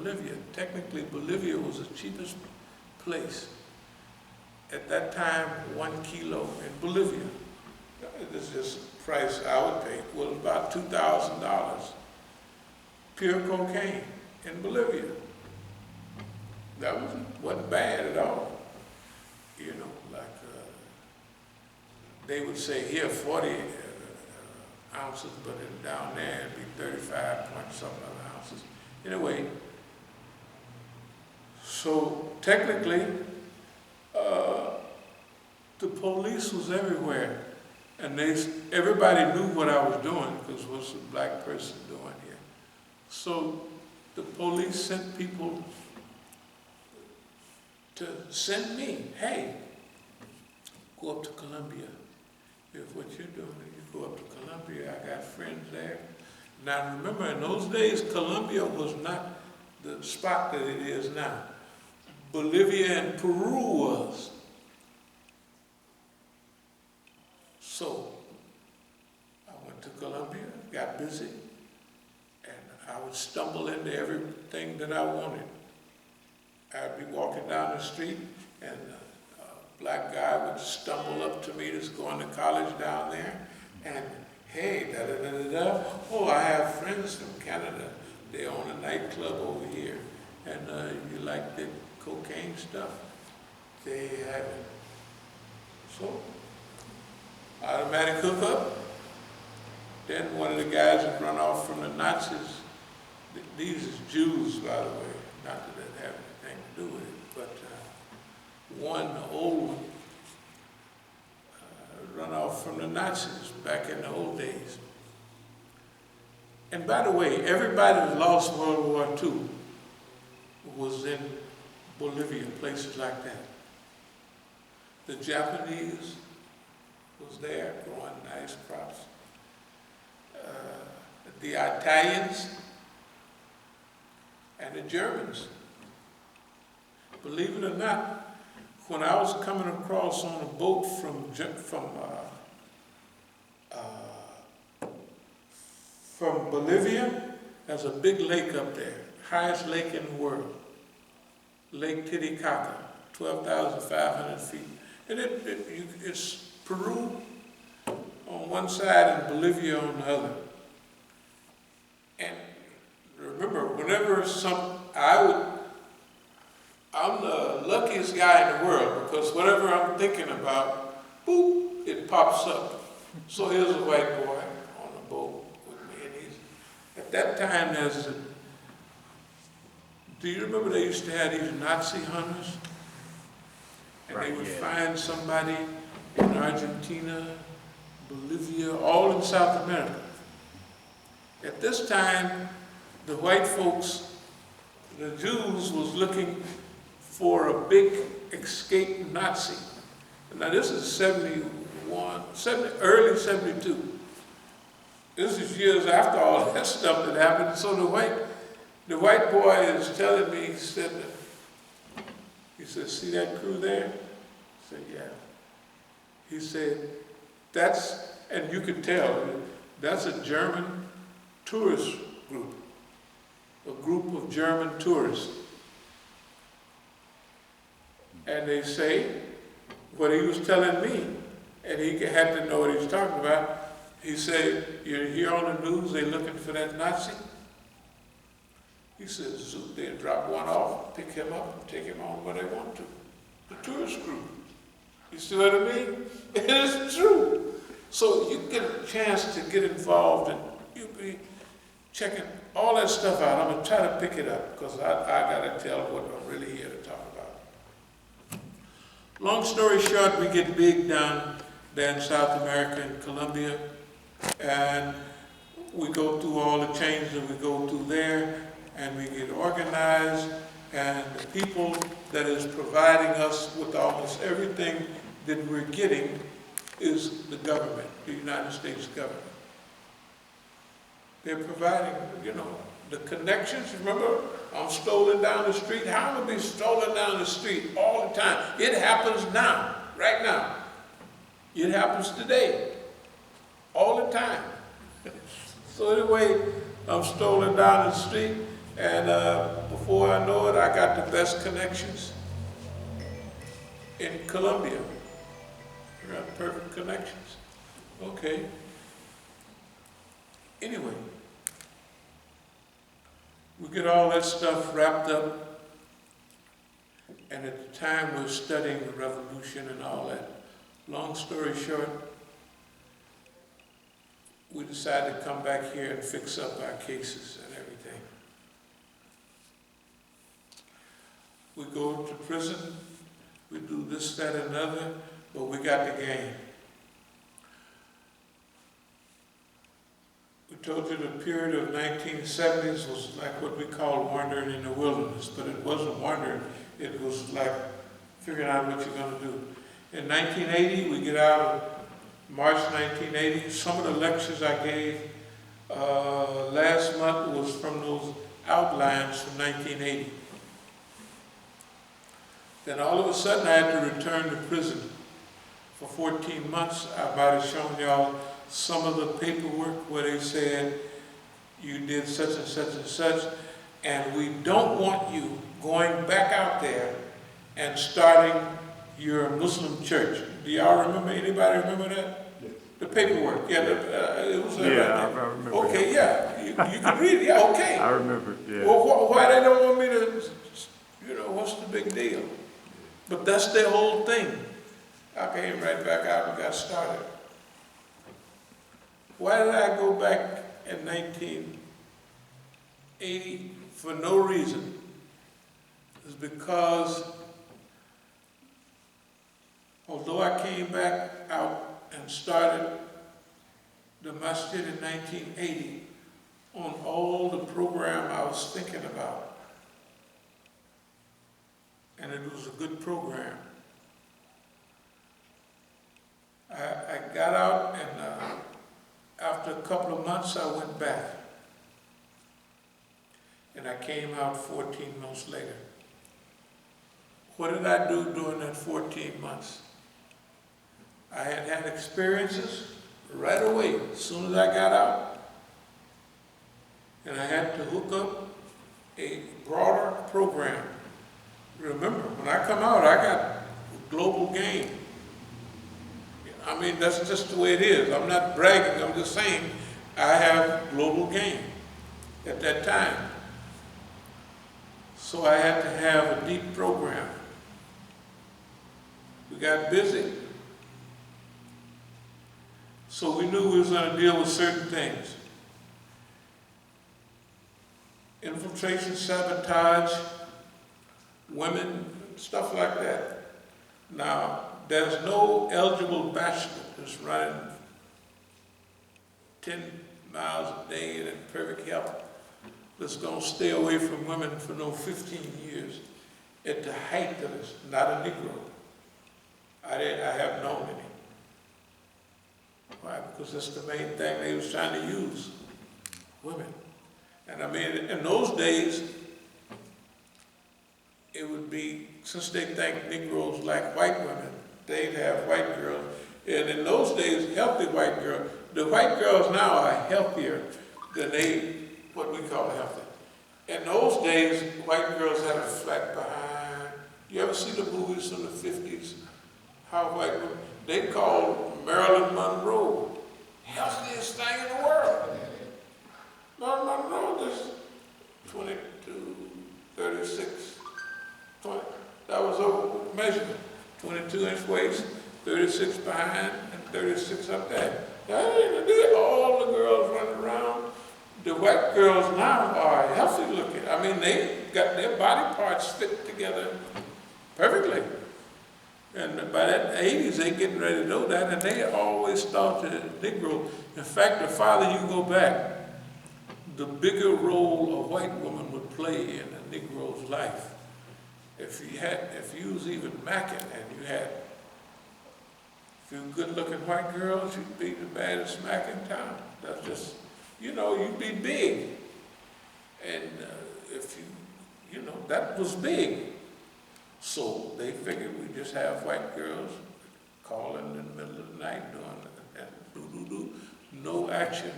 Bolivia. Technically, Bolivia was the cheapest place. At that time, 1 kilo in Bolivia, this is just the price I would pay, was about $2,000. Pure cocaine in Bolivia. That wasn't bad at all. You know, like they would say here 40 ounces, but down there it'd be 35 point something other ounces. Anyway, so technically, the police was everywhere, and everybody knew what I was doing because what's a black person doing here? So the police sent people to send me, hey, go up to Colombia. If what you're doing, you go up to Colombia, I got friends there. Now remember, in those days, Colombia was not the spot that it is now. Bolivia and Peru was. So I went to Colombia, got busy, and I would stumble into everything that I wanted. I'd be walking down the street, and a black guy would stumble up to me that's going to college down there, and hey, da-da-da-da-da, oh, I have friends from Canada. They own a nightclub over here, and you like the cocaine stuff? They have it. So, automatic hookup. Then one of the guys that run off from the Nazis, these is Jews, by the way, not that it have anything to do with it, but one old one run off from the Nazis back in the old days. And by the way, everybody that lost World War II was in Bolivia, places like that. The Japanese was there growing nice crops. The Italians and the Germans. Believe it or not, when I was coming across on a boat from Bolivia, there's a big lake up there, highest lake in the world, Lake Titicaca, 12,500 feet. And it's Peru on one side and Bolivia on the other. And remember, whenever I'm the luckiest guy in the world because whatever I'm thinking about, boop, it pops up. So here's a white boy on the boat with me, and at that time do you remember they used to have these Nazi hunters? And right, they would find somebody in Argentina, Bolivia, all in South America. At this time, the white folks, the Jews, was looking for a big escaped Nazi. Now this is early 72. This is years after all that stuff that happened. So the white boy is telling me, he said, see that crew there? I said, yeah. He said, and you can tell, that's a German tourist group, a group of German tourists. And they say, what he was telling me, and he had to know what he was talking about, he said, you hear on the news, they're looking for that Nazi? He says, zoop, they'll drop one off, pick him up, and take him on where they want to. The tourist group. You see what I mean? It is true. So you get a chance to get involved and you be checking all that stuff out. I'm going to try to pick it up because I got to tell what I'm really here to talk about. Long story short, we get big down there in South America and Colombia, and we go through all the changes that we go through there, and we get organized, and the people that is providing us with almost everything that we're getting is the government, the United States government. They're providing, the connections. Remember, I'm stolen down the street. How am I be stolen down the street all the time? It happens now, right now. It happens today, all the time. So anyway, I'm stolen down the street, And before I know it, I got the best connections in Colombia. I got perfect connections. Okay. Anyway, we get all that stuff wrapped up, and at the time we're studying the revolution and all that. Long story short, we decided to come back here and fix up our cases and everything. We go to prison, we do this, that, and another, but we got the game. We told you the period of 1970s was like what we call wandering in the wilderness, but it wasn't wandering, it was like figuring out what you're going to do. In 1980, we get out of March 1980. Some of the lectures I gave last month was from those outlines from 1980. Then all of a sudden I had to return to prison for 14 months. I might have shown y'all some of the paperwork where they said you did such and such and such, and we don't want you going back out there and starting your Muslim church. Do y'all remember, anybody remember that? Yes. The paperwork, yeah, it was there. Yeah, Right there. I remember. Okay, yeah, you can read it, yeah, okay. I remember, yeah. Well, why they don't want me to, what's the big deal? But that's their whole thing. I came right back out and got started. Why did I go back in 1980? For no reason. It's because although I came back out and started the Masjid in 1980, on all the program I was thinking about, and it was a good program, I got out, and after a couple of months I went back, and I came out 14 months later. What did I do during that 14 months? I had had experiences right away, as soon as I got out. And I had to hook up a broader program. Remember, when I come out, I got global game. I mean, that's just the way it is. I'm not bragging, I'm just saying I have global game at that time. So I had to have a deep program. We got busy. So we knew we was going to deal with certain things. Infiltration, sabotage, women, stuff like that. Now, there's no eligible bachelor that's running 10 miles a day and in perfect health that's going to stay away from women for no 15 years at the height of this, not a Negro. I have known any. Why? Because that's the main thing they was trying to use, women. And I mean, in those days, it would be, since they think Negroes like white women, they'd have white girls. And in those days, healthy white girls, the white girls now are healthier than what we call healthy. In those days, white girls had a flat behind. You ever see the movies from the 50s? How white women, they called Marilyn Monroe healthiest thing in the world. Marilyn Monroe just 22, 36, 20. That was a measurement. 22-inch waist, 36 behind, and 36 up there. That ain't it. All the girls running around. The white girls now are healthy looking. I mean, they got their body parts fit together perfectly. And by the 80s, they getting ready to know that, and they always thought that Negro, in fact, the farther you go back, the bigger role a white woman would play in a Negro's life. If you was even macking and you had a few good-looking white girls, you'd be the baddest mack in town. That's just, you'd be big. And if that was big. So they figured we just have white girls calling in the middle of the night doing no action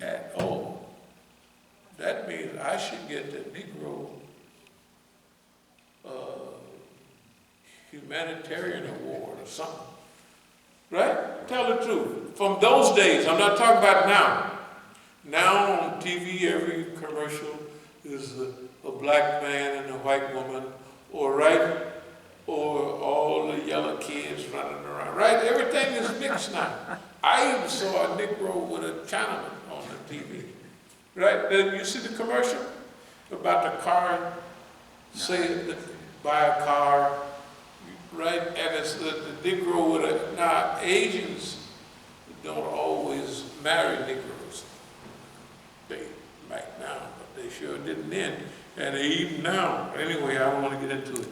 at all. that means I should get the Negro humanitarian award or something. Right? Tell the truth. From those days, I'm not talking about now. Now on TV, every commercial is a black man and a white woman, or all the yellow kids running around. Right? Everything is mixed now. I even saw a Negro with a Chinaman on the TV. Right? Then you see the commercial about the car, say buy a car, right? And it's the Negro with a, now Asians don't always marry Negroes. They might now, but they sure didn't then. And they even now. Anyway, I don't want to get into it.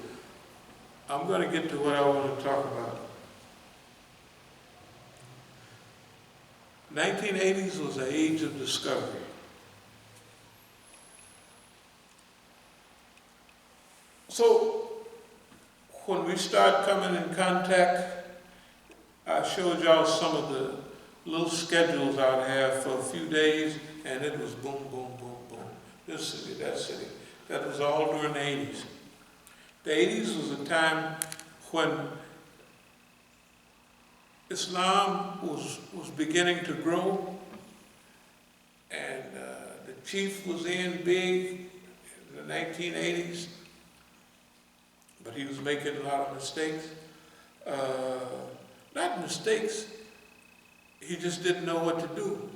I'm going to get to what I want to talk about. 1980s was the age of discovery. So, when we start coming in contact, I showed y'all some of the little schedules I'd have for a few days, and it was boom, boom, boom, boom. This city, that city. That was all during the 80s. The 80s was a time when Islam was beginning to grow, and the chief was in big in the 1980s, but he was making a lot of mistakes. Not mistakes, he just didn't know what to do.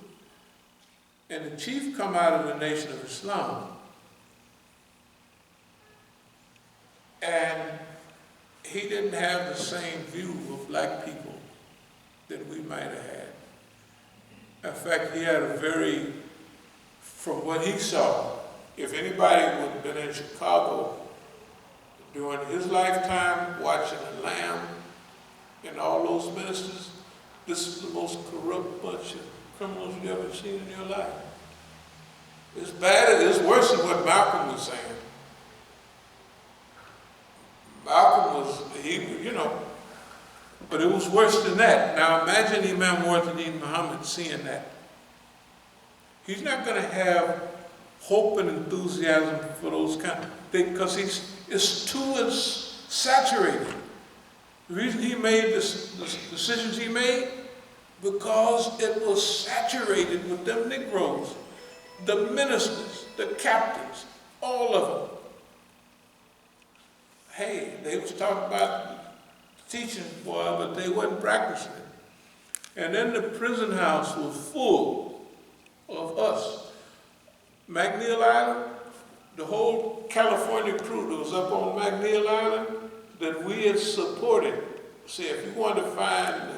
And the chief come out of the Nation of Islam, and he didn't have the same view of black people that we might have had. In fact, he had a very, from what he saw, if anybody would have been in Chicago during his lifetime, watching the Lamb and all those ministers, this is the most corrupt bunch of criminals you ever seen in your life. It's bad, it's worse than what Malcolm was saying. Malcolm was, but it was worse than that. Now imagine Imam Muhammad seeing that. He's not going to have hope and enthusiasm for those kind of things, because it's too saturated. The reason he made the decisions he made, because it was saturated with them Negroes, the ministers, the captains, all of them. Hey, they was talking about teaching, boy, but they wasn't practicing it. And then the prison house was full of us. McNeil Island, the whole California crew that was up on McNeil Island that we had supported. See, if you want to find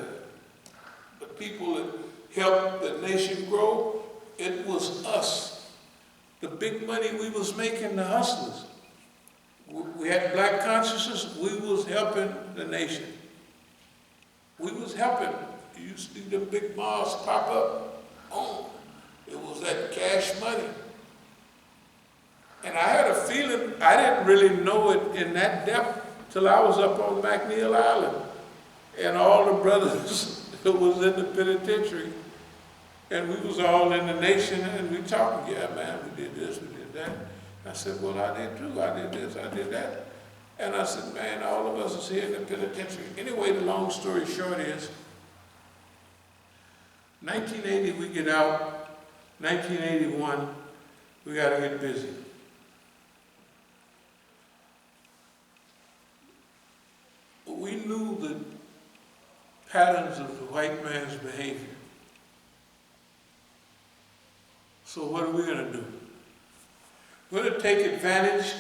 the people that helped the nation grow, it was us. The big money we was making, the hustlers. We had black consciousness, we was helping the nation. We was helping. You see them big mosques pop up, oh, it was that cash money. And I had a feeling, I didn't really know it in that depth till I was up on McNeil Island. And all the brothers that was in the penitentiary, and we was all in the nation, and we talking, yeah man, we did this, we did that. I said, well, I did too, I did this, I did that. And I said, man, all of us is here in the penitentiary. Anyway, the long story short is, 1980 we get out, 1981 we got to get busy. We knew the patterns of the white man's behavior. So what are we going to do? We're going to take advantage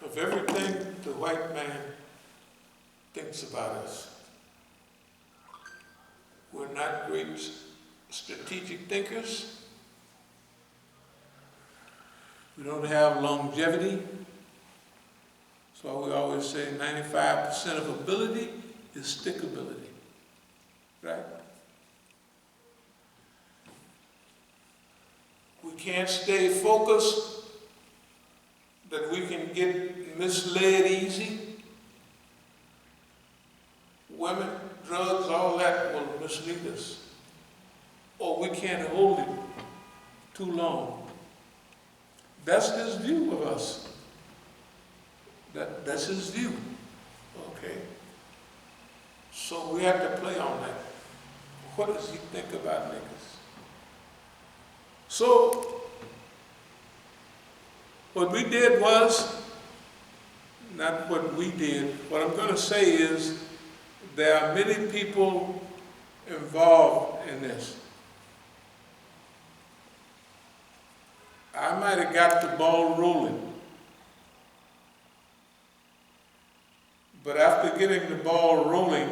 of everything the white man thinks about us. We're not great strategic thinkers. We don't have longevity. So we always say 95% of ability is stickability, right? We can't stay focused, that we can get misled easy. Women, drugs, all that will mislead us. Or we can't hold it too long. That's his view of us. That's his view. Okay? So we have to play on that. What does he think about niggas? So, what we did was, not what we did, what I'm going to say is, there are many people involved in this. I might have got the ball rolling, but after getting the ball rolling,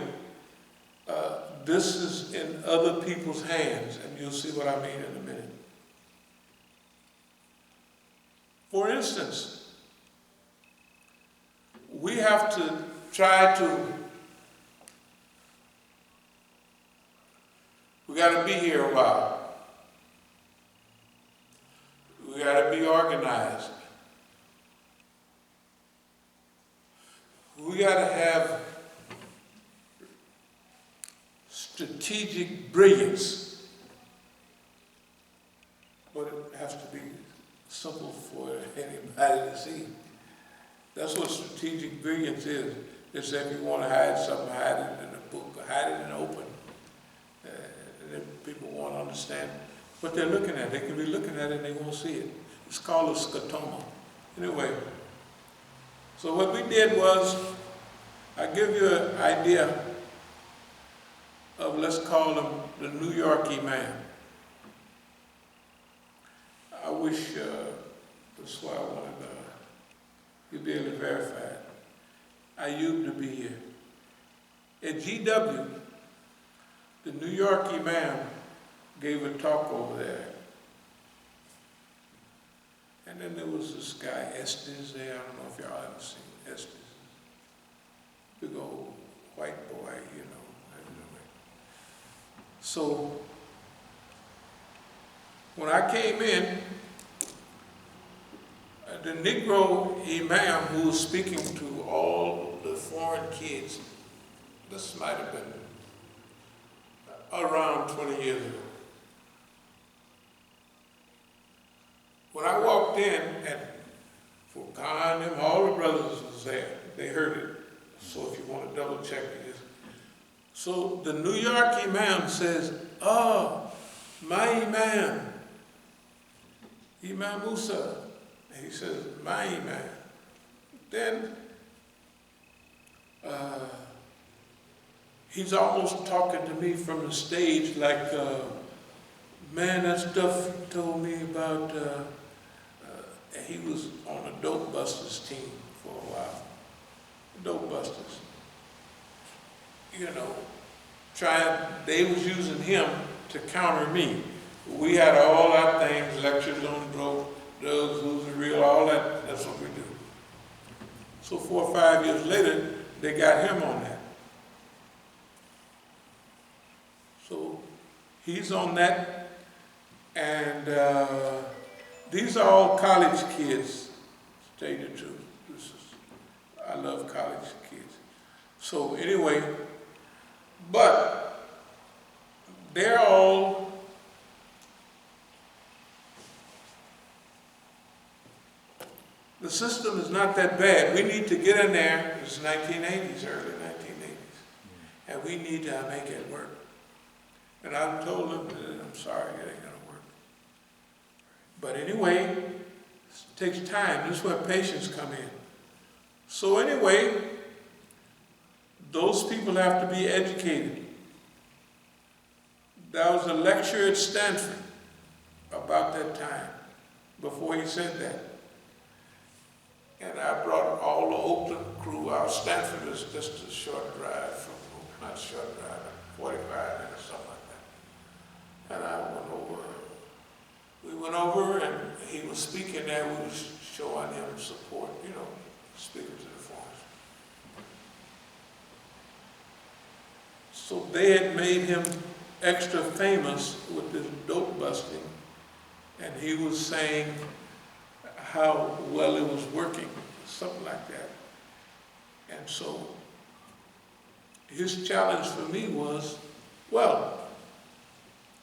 this is in other people's hands, and you'll see what I mean in a minute. For instance, we have to try to, we got to be here a while. We got to be organized. We got to have strategic brilliance. But it has to be simple for anybody to see. That's what strategic brilliance is. It's if you want to hide something, hide it in a book, or hide it in the open. And then people won't understand what they're looking at. They can be looking at it and they won't see it. It's called a scotoma. Anyway, so what we did was, I give you an idea of, let's call him the New York Imam. I wish, that's why I wanted you to be able to verify it. Ayub to be here. At GW, the New York Imam gave a talk over there. And then there was this guy, Estes, there. I don't know if y'all ever seen Estes. Big old white boy, you know. So, when I came in, the Negro Imam who was speaking to all the foreign kids, this might have been around 20 years ago. When I walked in, and Furqan and all the brothers was there, they heard it. So if you want to double check it. So the New York Imam says, "Oh, my Imam, Imam Musa." He says, "My Imam." Then he's almost talking to me from the stage like, "Man, that stuff you told me about," he was on a Dope Busters team for a while. Dope Busters. You know, they was using him to counter me. We had all our things, lectures on drugs, who's real, all that, that's what we do. So 4 or 5 years later, they got him on that. So he's on that, and these are all college kids, to tell you the truth. I love college kids. So anyway, but they're all the system is not that bad. We need to get in there. It's 1980s, early 1980s, and we need to make it work. And I told them that I'm sorry, it ain't gonna work. But anyway, it takes time. This is where patience come in. So anyway, those people have to be educated. There was a lecture at Stanford about that time, before he said that. And I brought all the Oakland crew out. Stanford is just a short drive from, not short drive, 45 minutes, something like that. And I went over, we went over and he was speaking there, we was showing him support, you know, speaking to the foreigners. So they had made him extra famous with this dope busting, and he was saying how well it was working, something like that. And so his challenge for me was, well,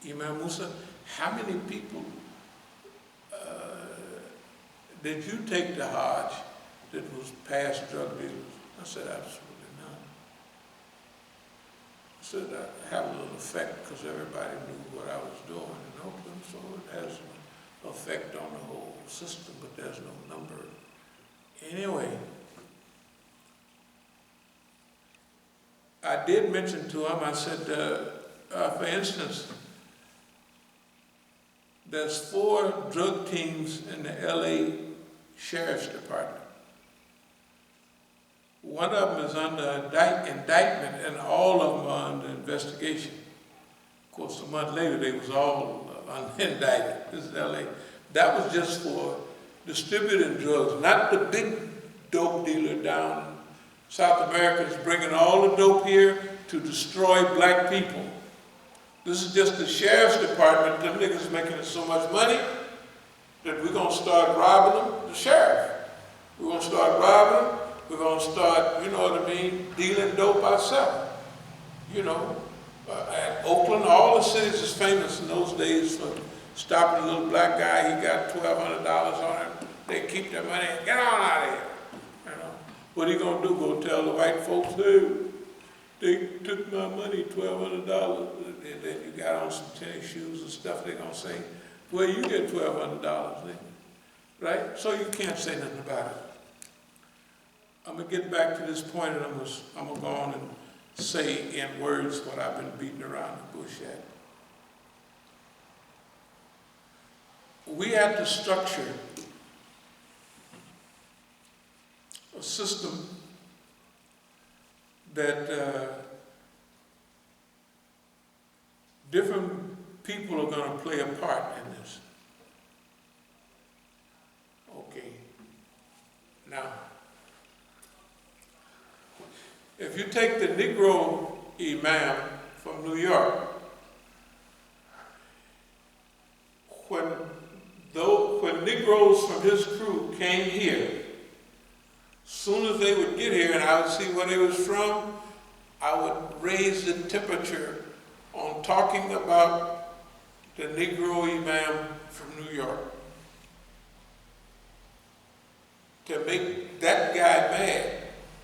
Imam Musa, how many people did you take the Hajj that was past drug dealers? I said, absolutely not. I said, I had a little effect because everybody knew what I was doing in Oakland, so it has an effect on the whole system, but there's no number. Anyway, I did mention to him, I said, for instance, there's 4 drug teams in the LA Sheriff's Department. One of them is under indictment and all of them are under investigation. Of course, a month later, they was all unindicted. This is LA. That was just for distributing drugs, not the big dope dealer down South America is bringing all the dope here to destroy black people. This is just the sheriff's department. Them niggas making so much money that we're going to start robbing them, the sheriff. We're going to start robbing them. We're going to start, you know what I mean, dealing dope ourselves. You know, at Oakland, all the cities is famous in those days for stopping a little black guy. He got $1,200 on him. They keep their money and get on out of here. You know, what are you going to do? Go tell the white folks, hey, they took my money, $1,200. And then you got on some tennis shoes and stuff. They're going to say, well, you get $1,200, right? So you can't say nothing about it. I'm going to get back to this point, and I'm going to go on and say in words what I've been beating around the bush at. We have to structure a system that different people are going to play a part in this. Okay. Now, if you take the Negro Imam from New York, when Negroes from his crew came here, soon as they would get here and I would see where they was from, I would raise the temperature on talking about the Negro Imam from New York. To make that guy mad.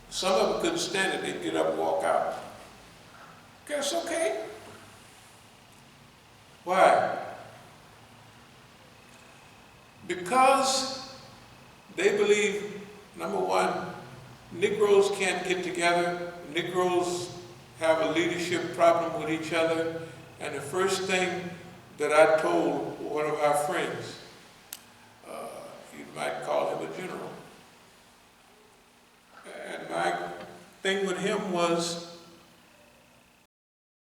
Some of them couldn't stand it. They'd get up and walk out. Guess okay. Why? Because they believe, number one, Negroes can't get together. Negroes have a leadership problem with each other. And the first thing that I told one of our friends, you might call him a general, and my thing with him was,